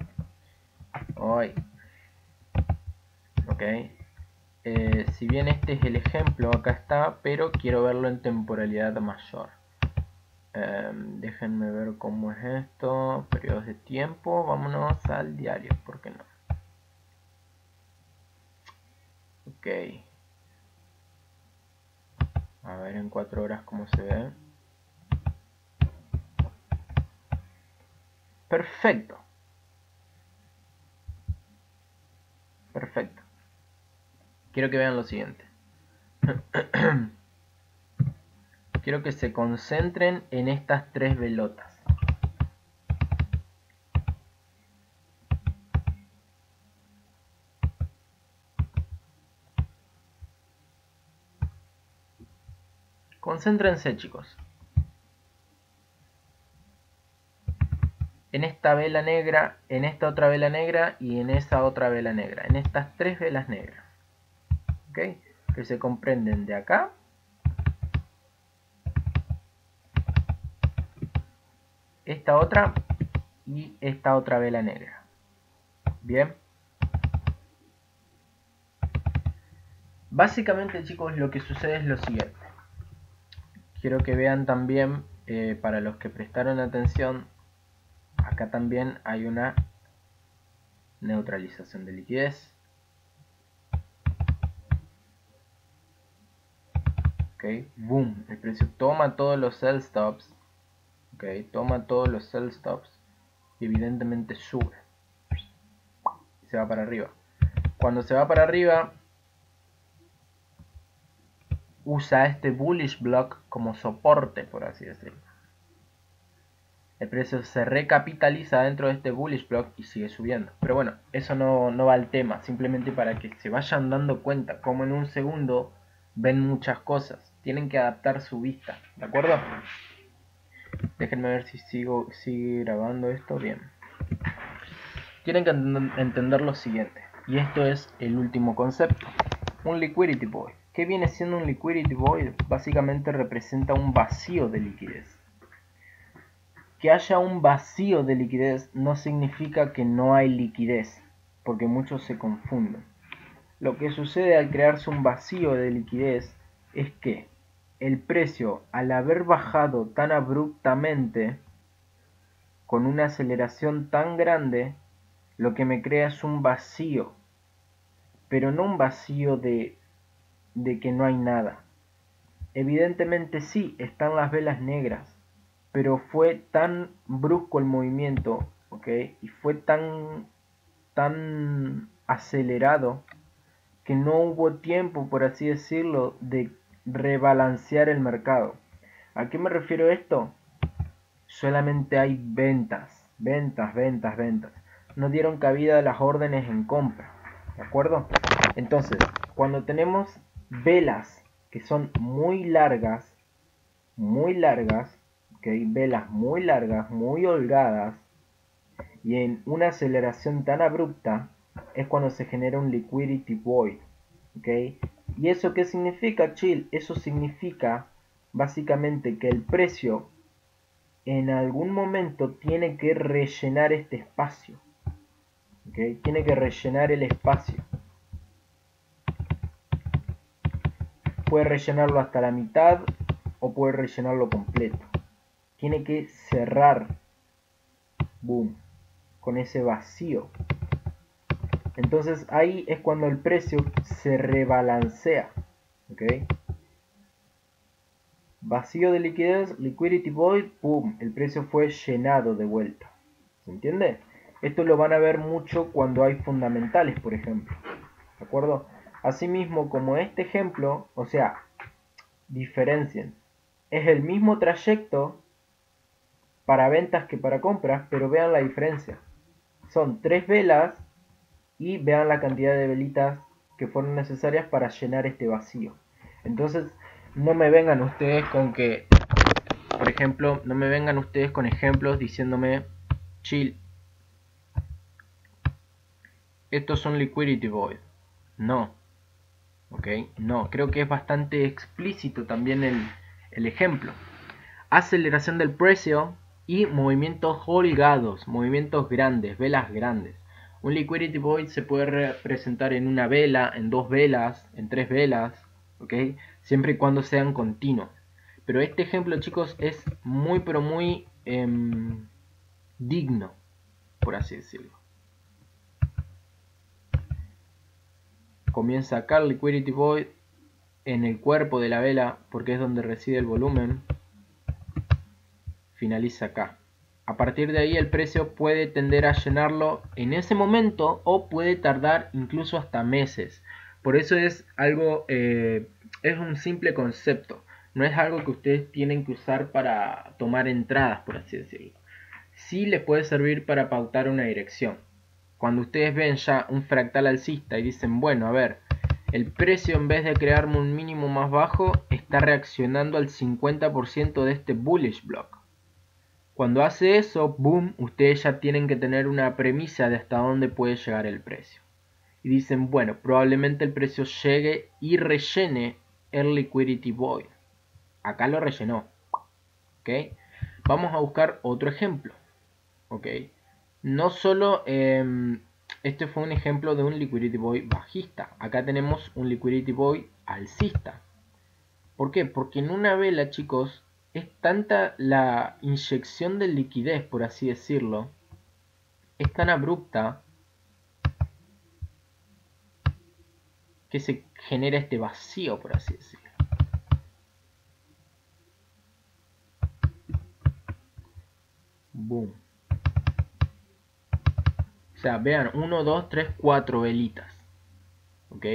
Ok. Si bien este es el ejemplo, acá está, pero quiero verlo en temporalidad mayor. Déjenme ver cómo es esto. Periodos de tiempo. Vámonos al diario, ¿por qué no? Ok. A ver en 4 horas cómo se ve. Perfecto. Perfecto. Quiero que vean lo siguiente. Quiero que se concentren en estas 3 velotas. Concéntrense, chicos. En esta vela negra, en esta otra vela negra y en esa otra vela negra. En estas 3 velas negras. ¿Ok? Que se comprenden de acá. Esta otra y esta otra vela negra. Bien. Básicamente, chicos, lo que sucede es lo siguiente. Quiero que vean también, para los que prestaron atención, acá también hay una neutralización de liquidez. Ok, boom, el precio toma todos los sell stops. Ok, toma todos los sell stops y evidentemente sube. Y se va para arriba. Cuando se va para arriba, usa este bullish block como soporte, por así decirlo. El precio se recapitaliza dentro de este bullish block y sigue subiendo. Pero bueno, eso no va al tema. Simplemente para que se vayan dando cuenta como en un segundo ven muchas cosas. Tienen que adaptar su vista, ¿de acuerdo? Déjenme ver si sigue grabando esto bien. Tienen que entender lo siguiente. Y esto es el último concepto. Un liquidity void. ¿Qué viene siendo un liquidity void? Básicamente representa un vacío de liquidez. Que haya un vacío de liquidez no significa que no hay liquidez, porque muchos se confunden. Lo que sucede al crearse un vacío de liquidez es que el precio, al haber bajado tan abruptamente, con una aceleración tan grande, lo que me crea es un vacío. pero no un vacío de que no hay nada. Evidentemente sí, están las velas negras, pero fue tan brusco el movimiento, ¿ok? Y fue tan acelerado que no hubo tiempo, por así decirlo, de rebalancear el mercado. ¿A qué me refiero esto? Solamente hay ventas, ventas, ventas, ventas. No dieron cabida a las órdenes en compra, ¿de acuerdo? Entonces, cuando tenemos velas que son muy largas, ¿okay? Velas muy largas, muy holgadas, y en una aceleración tan abrupta, es cuando se genera un liquidity void, ¿okay? ¿Y eso qué significa, chill? Eso significa básicamente que el precio en algún momento tiene que rellenar este espacio, ¿okay? Tiene que rellenar el espacio. Puede rellenarlo hasta la mitad o puede rellenarlo completo. Tiene que cerrar, boom, con ese vacío. Entonces ahí es cuando el precio se rebalancea, ¿ok? Vacío de liquidez, liquidity void, boom, el precio fue llenado de vuelta. ¿Se entiende? Esto lo van a ver mucho cuando hay fundamentales, por ejemplo. ¿De acuerdo? Asimismo, como este ejemplo, o sea, diferencien. Es el mismo trayecto para ventas que para compras, pero vean la diferencia. Son 3 velas y vean la cantidad de velitas que fueron necesarias para llenar este vacío. Entonces, no me vengan ustedes con que, por ejemplo, no me vengan ustedes con ejemplos diciéndome, chill, estos son liquidity void. No, ok, no, creo que es bastante explícito también el ejemplo. Aceleración del precio y movimientos holgados, movimientos grandes, velas grandes. Un liquidity void se puede representar en una vela, en 2 velas, en 3 velas, ¿ok? Siempre y cuando sean continuos. Pero este ejemplo, chicos, es muy pero muy digno, por así decirlo. Comienza acá el liquidity void en el cuerpo de la vela, porque es donde reside el volumen. Finaliza acá. A partir de ahí el precio puede tender a llenarlo en ese momento o puede tardar incluso hasta meses. Por eso es algo, es un simple concepto. No es algo que ustedes tienen que usar para tomar entradas, por así decirlo. Sí les puede servir para pautar una dirección. Cuando ustedes ven ya un fractal alcista y dicen, bueno, a ver, el precio en vez de crearme un mínimo más bajo, está reaccionando al 50% de este bullish block. Cuando hace eso, boom, ustedes ya tienen que tener una premisa de hasta dónde puede llegar el precio. Y dicen, bueno, probablemente el precio llegue y rellene el liquidity void. Acá lo rellenó. ¿Ok? Vamos a buscar otro ejemplo. ¿Ok? No solo este fue un ejemplo de un liquidity void bajista. Acá tenemos un liquidity void alcista. ¿Por qué? Porque en una vela, chicos, es tanta la inyección de liquidez, por así decirlo, es tan abrupta que se genera este vacío, por así decirlo. Boom. O sea, vean, 1, 2, 3, 4 velitas. ¿Ok?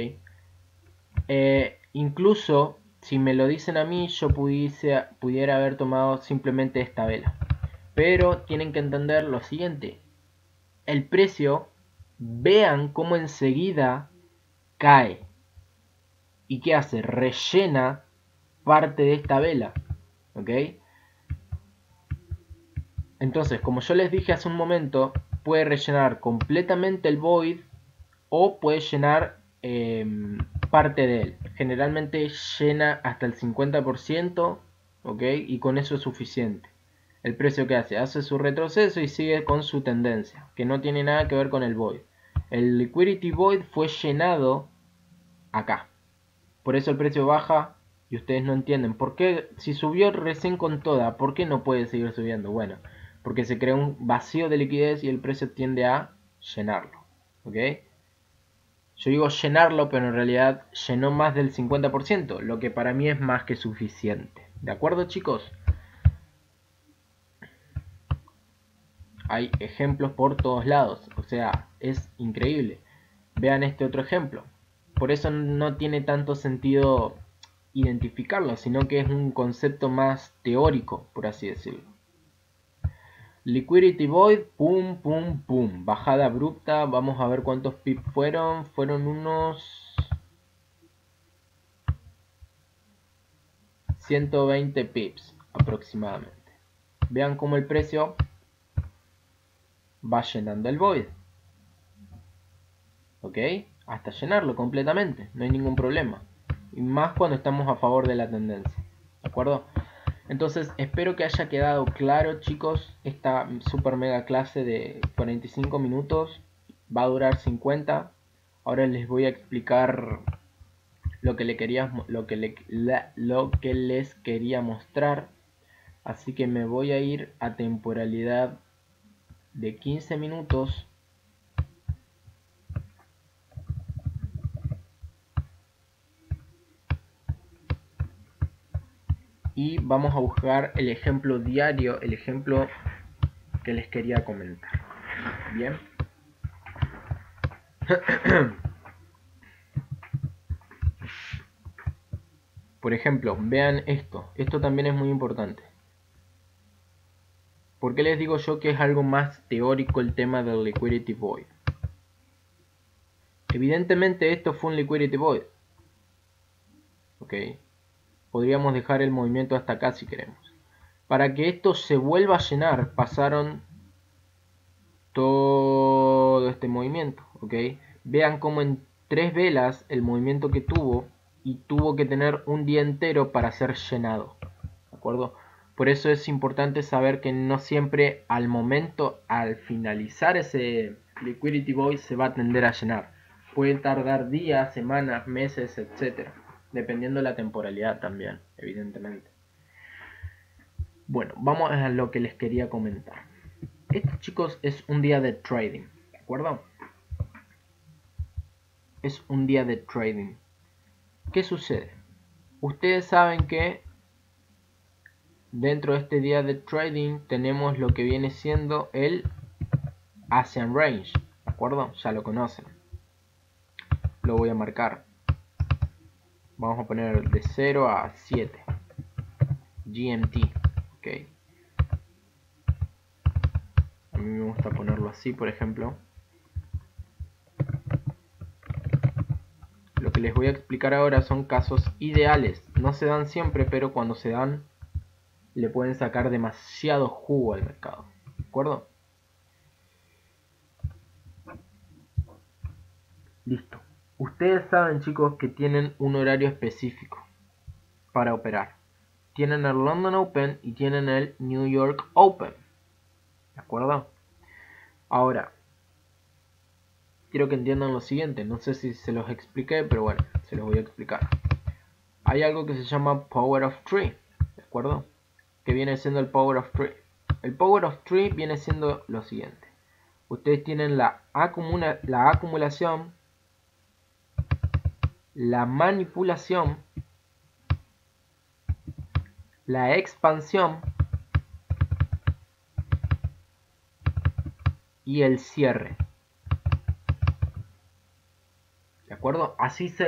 Incluso, si me lo dicen a mí, yo pudiera haber tomado simplemente esta vela. Pero tienen que entender lo siguiente. El precio, vean cómo enseguida cae. ¿Y qué hace? Rellena parte de esta vela. ¿Ok? Entonces, como yo les dije hace un momento, puede rellenar completamente el void o puede llenar parte de él. Generalmente llena hasta el 50%, ¿ok? Y con eso es suficiente. El precio que hace, hace su retroceso y sigue con su tendencia, que no tiene nada que ver con el void. El liquidity void fue llenado acá. Por eso el precio baja y ustedes no entienden. ¿Por qué? Si subió recién con toda, ¿por qué no puede seguir subiendo? Bueno, porque se crea un vacío de liquidez y el precio tiende a llenarlo. ¿Ok? Yo digo llenarlo, pero en realidad llenó más del 50%, lo que para mí es más que suficiente. ¿De acuerdo, chicos? Hay ejemplos por todos lados, o sea, es increíble. Vean este otro ejemplo. Por eso no tiene tanto sentido identificarlo, sino que es un concepto más teórico, por así decirlo. Liquidity Void, pum, pum, pum. Bajada abrupta, vamos a ver cuántos pips fueron. Fueron unos 120 pips aproximadamente. Vean cómo el precio va llenando el void. ¿Ok? Hasta llenarlo completamente, no hay ningún problema. Y más cuando estamos a favor de la tendencia. ¿De acuerdo? Entonces espero que haya quedado claro, chicos. Esta super mega clase de 45 minutos va a durar 50. Ahora les voy a explicar lo que les quería mostrar. Así que me voy a ir a temporalidad de 15 minutos. Y vamos a buscar el ejemplo diario, el ejemplo que les quería comentar. Bien. Por ejemplo, vean esto. Esto también es muy importante. ¿Por qué les digo yo que es algo más teórico el tema del Liquidity Void? Evidentemente esto fue un Liquidity Void. Ok. Podríamos dejar el movimiento hasta acá si queremos. Para que esto se vuelva a llenar, pasaron todo este movimiento. Ok. Vean cómo en 3 velas el movimiento que tuvo, y tuvo que tener un día entero para ser llenado. ¿De acuerdo? Por eso es importante saber que no siempre al momento, al finalizar ese Liquidity Void, se va a tender a llenar. Puede tardar días, semanas, meses, etc. Dependiendo de la temporalidad también, evidentemente. Bueno, vamos a lo que les quería comentar. Este, chicos, es un día de trading, ¿de acuerdo? Es un día de trading. ¿Qué sucede? Ustedes saben que dentro de este día de trading tenemos lo que viene siendo el Asian Range, ¿de acuerdo? Ya lo conocen. Lo voy a marcar. Vamos a poner de 0 a 7 GMT. Ok. A mí me gusta ponerlo así, por ejemplo. Lo que les voy a explicar ahora son casos ideales. No se dan siempre, pero cuando se dan, le pueden sacar demasiado jugo al mercado. ¿De acuerdo? Listo. Ustedes saben, chicos, que tienen un horario específico para operar. Tienen el London Open y tienen el New York Open. ¿De acuerdo? Ahora, quiero que entiendan lo siguiente. No sé si se los expliqué, pero bueno, se los voy a explicar. Hay algo que se llama Power of Three. ¿De acuerdo? Que viene siendo el Power of Three. El Power of Three viene siendo lo siguiente. Ustedes tienen la acumulación, la manipulación, la expansión y el cierre. ¿De acuerdo? Así se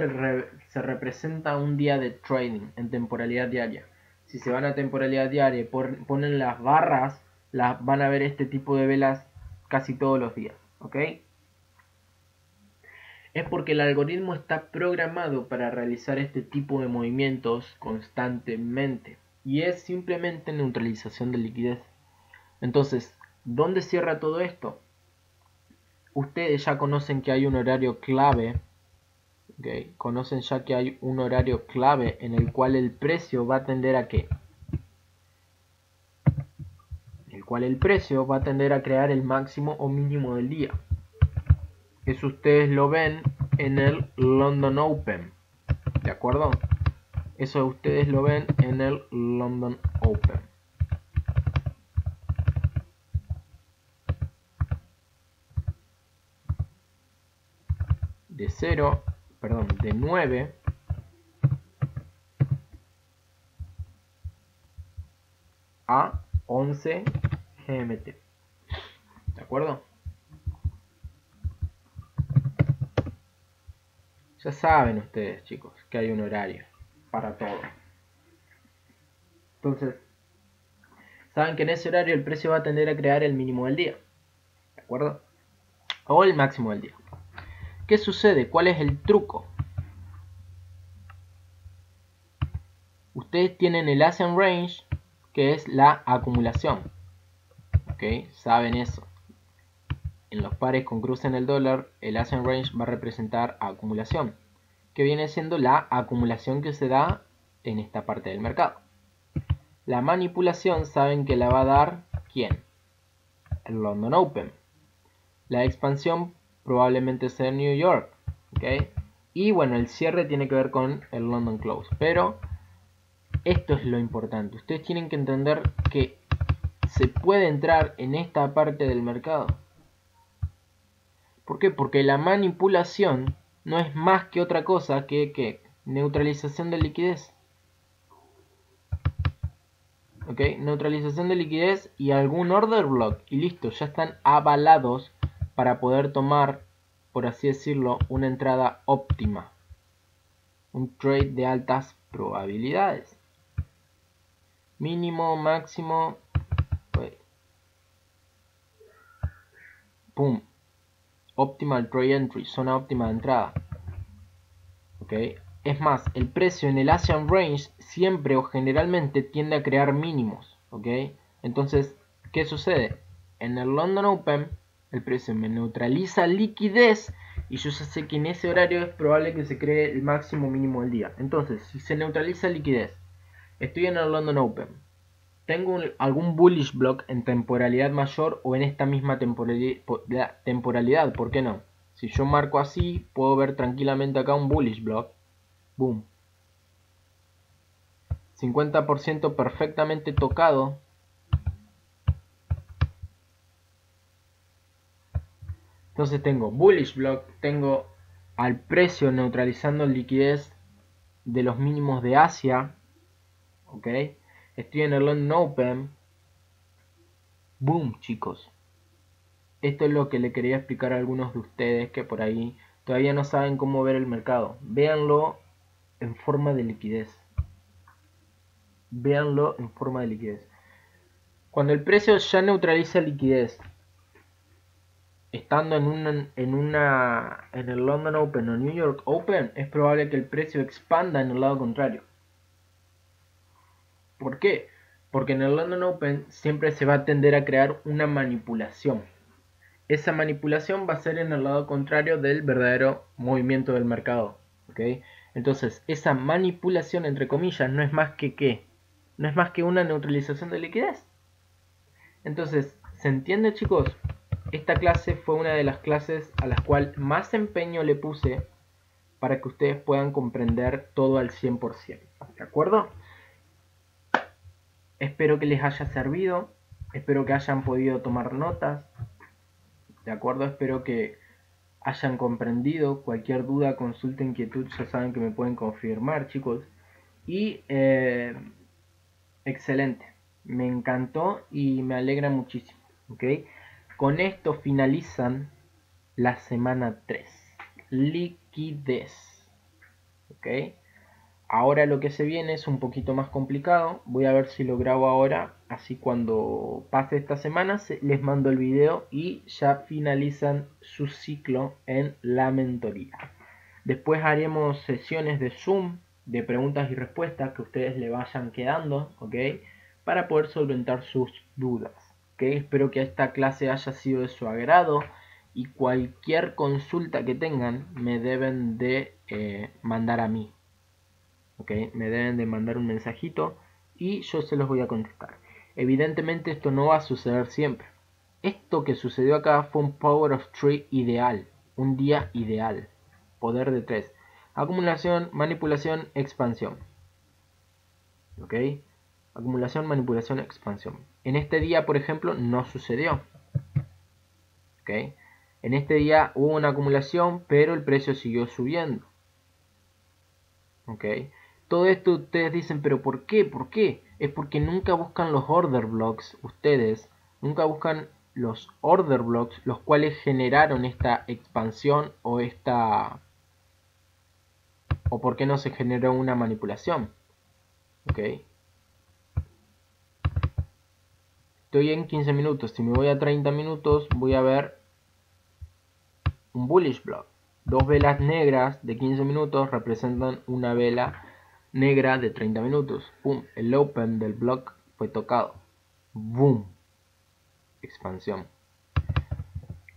representa un día de trading en temporalidad diaria. Si se van a temporalidad diaria, ponen las barras, van a ver este tipo de velas casi todos los días. ¿Ok? Es porque el algoritmo está programado para realizar este tipo de movimientos constantemente. Y es simplemente neutralización de liquidez. Entonces, ¿dónde cierra todo esto? Ustedes ya conocen que hay un horario clave. Okay. Conocen ya que hay un horario clave en el cual el precio va a tender a ¿qué? En el cual el precio va a tender a crear el máximo o mínimo del día. Eso ustedes lo ven en el London Open. ¿De acuerdo? Eso ustedes lo ven en el London Open. De de 9 a 11 GMT. ¿De acuerdo? Ya saben ustedes, chicos, que hay un horario para todo. Entonces, saben que en ese horario el precio va a tender a crear el mínimo del día. ¿De acuerdo? O el máximo del día. ¿Qué sucede? ¿Cuál es el truco? Ustedes tienen el Ascent Range, que es la acumulación. ¿Ok? Saben eso. En los pares con cruce en el dólar, el Ascent Range va a representar acumulación, que viene siendo la acumulación que se da en esta parte del mercado. La manipulación saben que la va a dar ¿quién? El London Open. La expansión probablemente sea New York. ¿Ok? Y bueno, el cierre tiene que ver con el London Close. Pero esto es lo importante. Ustedes tienen que entender que se puede entrar en esta parte del mercado. ¿Por qué? Porque la manipulación no es más que otra cosa que neutralización de liquidez. ¿Ok? Neutralización de liquidez y algún order block. Y listo, ya están avalados para poder tomar, por así decirlo, una entrada óptima. Un trade de altas probabilidades. Mínimo, máximo. Pum. Optimal trade entry, zona óptima de entrada. ¿Ok? Es más, el precio en el Ascent Range siempre o generalmente tiende a crear mínimos. ¿Ok? Entonces, ¿qué sucede? En el London Open, el precio me neutraliza liquidez y yo ya sé que en ese horario es probable que se cree el máximo mínimo del día. Entonces, si se neutraliza liquidez, estoy en el London Open, tengo algún bullish block en temporalidad mayor o en esta misma temporalidad, ¿por qué no? Si yo marco así, puedo ver tranquilamente acá un bullish block. Boom. 50% perfectamente tocado. Entonces tengo bullish block, tengo al precio neutralizando liquidez de los mínimos de Asia. ¿Ok? Estoy en el London Open. Boom, chicos. Esto es lo que le quería explicar a algunos de ustedes que por ahí todavía no saben cómo ver el mercado. Véanlo en forma de liquidez. Véanlo en forma de liquidez. Cuando el precio ya neutraliza liquidez, estando en el London Open o New York Open, es probable que el precio expanda en el lado contrario. ¿Por qué? Porque en el London Open siempre se va a tender a crear una manipulación. Esa manipulación va a ser en el lado contrario del verdadero movimiento del mercado. ¿Ok? Entonces, esa manipulación, entre comillas, no es más que ¿qué? No es más que una neutralización de liquidez. Entonces, ¿se entiende, chicos? Esta clase fue una de las clases a las cuales más empeño le puse para que ustedes puedan comprender todo al 100%. ¿De acuerdo? Espero que les haya servido. Espero que hayan podido tomar notas. ¿De acuerdo? Espero que hayan comprendido. Cualquier duda, consulta, inquietud, ya saben que me pueden confirmar, chicos. Y excelente. Me encantó y me alegra muchísimo. ¿Ok? Con esto finalizan la semana 3. Liquidez. ¿Ok? Ahora lo que se viene es un poquito más complicado. Voy a ver si lo grabo ahora. Así cuando pase esta semana les mando el video y ya finalizan su ciclo en la mentoría. Después haremos sesiones de Zoom, de preguntas y respuestas que ustedes le vayan quedando, ¿ok? Para poder solventar sus dudas, ¿ok? Espero que esta clase haya sido de su agrado y cualquier consulta que tengan me deben de mandar a mí, ¿ok? Me deben de mandar un mensajito y yo se los voy a contestar. Evidentemente esto no va a suceder siempre. Esto que sucedió acá fue un Power of 3 ideal, un día ideal. Poder de 3. Acumulación, manipulación, expansión. ¿Ok? Acumulación, manipulación, expansión. En este día, por ejemplo, no sucedió. ¿Ok? En este día hubo una acumulación, pero el precio siguió subiendo. ¿Ok? Todo esto ustedes dicen, pero ¿por qué? ¿Por qué? Es porque nunca buscan los order blocks, ustedes nunca buscan los order blocks, los cuales generaron esta expansión o o por qué no se generó una manipulación. ¿Ok? Estoy en 15 minutos, si me voy a 30 minutos voy a ver un bullish block. Dos velas negras de 15 minutos representan una vela negra de 30 minutos. Pum, el open del block fue tocado. Boom, expansión.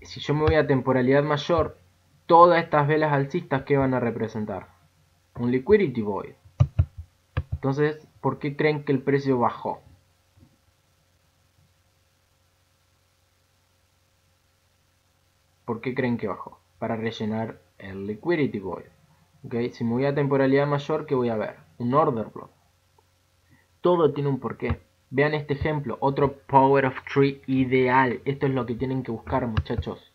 Si yo me voy a temporalidad mayor, todas estas velas alcistas, ¿qué van a representar? Un liquidity void. Entonces, ¿por qué creen que el precio bajó? ¿Por qué creen que bajó? Para rellenar el liquidity void. ¿Okay? Si me voy a temporalidad mayor, ¿qué voy a ver? Un order block. Todo tiene un porqué. Vean este ejemplo, otro power of tree ideal. Esto es lo que tienen que buscar, muchachos.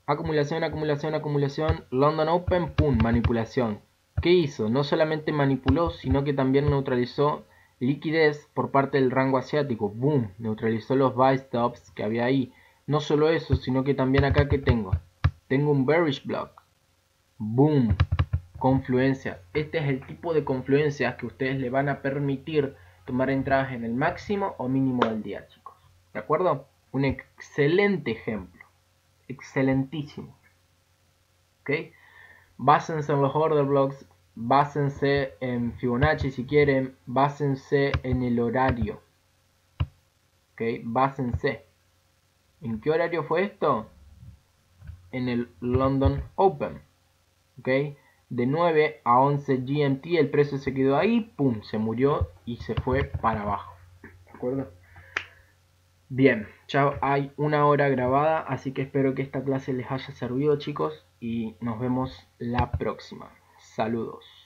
Acumulación, acumulación, acumulación. London Open, pum, manipulación. ¿Qué hizo? No solamente manipuló, sino que también neutralizó liquidez por parte del rango asiático. Boom, neutralizó los buy stops que había ahí. No solo eso, sino que también acá que tengo. Tengo un bearish block. Boom, confluencias. Este es el tipo de confluencias que ustedes le van a permitir tomar entradas en el máximo o mínimo del día, chicos. ¿De acuerdo? Un excelente ejemplo. Excelentísimo. ¿Ok? Básense en los order blocks, básense en Fibonacci si quieren, básense en el horario. ¿Ok? Básense. ¿En qué horario fue esto? En el London Open. ¿Ok? De 9 a 11 GMT el precio se quedó ahí, pum, se murió y se fue para abajo. ¿De acuerdo? Bien, ya hay una hora grabada, así que espero que esta clase les haya servido, chicos, y nos vemos la próxima. Saludos.